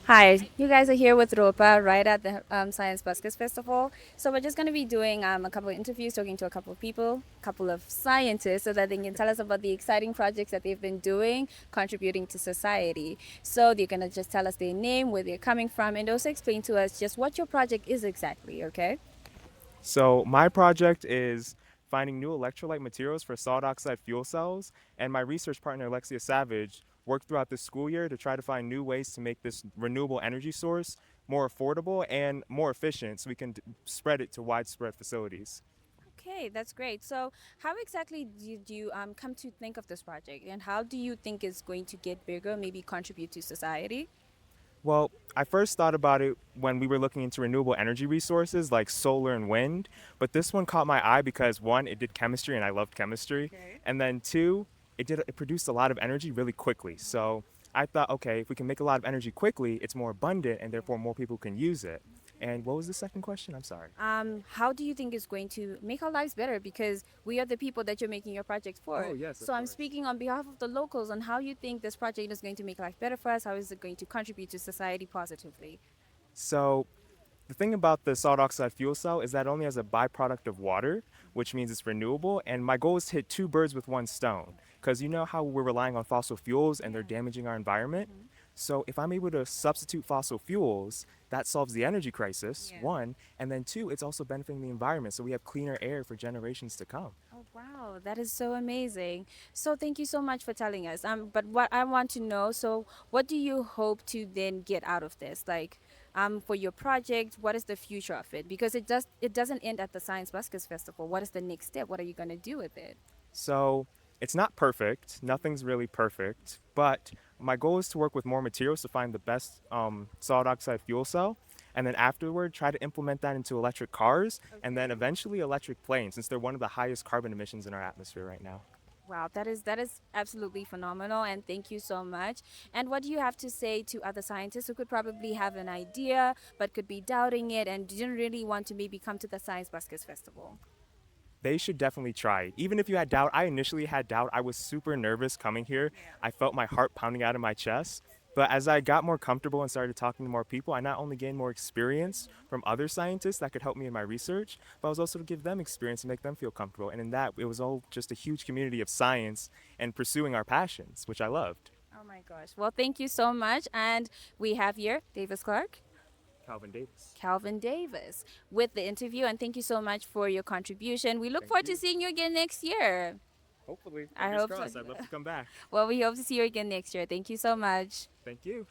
Hi, you guys are here with Ropa right at the Science Buskers Festival. So we're just going to be doing a couple of interviews, talking to a couple of people, a couple of scientists, so that they can tell us about the exciting projects that they've been doing, contributing to society. So they're going to just tell us their name, where they're coming from, and also explain to us just what your project is exactly, okay? So my project is finding new electrolyte materials for solid oxide fuel cells, and my research partner Alexia Savage worked throughout this school year to try to find new ways to make this renewable energy source more affordable and more efficient so we can spread it to widespread facilities. Okay, that's great. So, how exactly did you come to think of this project, and how do you think it's going to get bigger, maybe contribute to society? Well, I first thought about it when we were looking into renewable energy resources like solar and wind, but this one caught my eye because one, it did chemistry and I loved chemistry, Okay. and then two, it produced a lot of energy really quickly. So I thought, okay, if we can make a lot of energy quickly, it's more abundant and therefore more people can use it. And what was the second question? I'm sorry. How do you think it's going to make our lives better? Because we are the people that you're making your project Oh, for. yes, of So I'm course. speaking on behalf of the locals on how you think this project is going to make life better for us. How is it going to contribute to society positively? So the thing about the solid oxide fuel cell is that it only has a byproduct of water, which means it's renewable. And my goal is to hit two birds with one stone. Because you know how we're relying on fossil fuels and they're Yeah. damaging our environment? Hmm. So if I'm able to substitute fossil fuels, that solves the energy crisis, Yeah. one. And then two, it's also benefiting the environment. So we have cleaner air for generations to come. Oh wow, that is so amazing. So thank you so much for telling us. But what I want to know, so what do you hope to then get out of this? Like, for your project, what is the future of it? Because it doesn't end at the Science Buskers Festival. What is the next step? What are you gonna do with it? So it's not perfect. Nothing's really perfect. But my goal is to work with more materials to find the best solid oxide fuel cell. And then afterward, try to implement that into electric cars and then Okay. eventually electric planes, since they're one of the highest carbon emissions in our atmosphere right now. Wow, that is absolutely phenomenal, and thank you so much. And what do you have to say to other scientists who could probably have an idea but could be doubting it and didn't really want to maybe come to the Science Buskers Festival? They should definitely try it. Even if you had doubt, I initially had doubt. I was super nervous coming here. I felt my heart pounding out of my chest. But as I got more comfortable and started talking to more people, I not only gained more experience from other scientists that could help me in my research, but I was also to give them experience and make them feel comfortable. And in that, it was all just a huge community of science and pursuing our passions, which I loved. Oh my gosh. Well, thank you so much. And we have here Davis Clark, Calvin Davis. Calvin Davis with the interview. And thank you so much for your contribution. We look Thank forward to you. seeing you again next year. Hopefully, I fingers hope so. crossed. I'd love to come back. Well, we hope to see you again next year. Thank you so much. Thank you.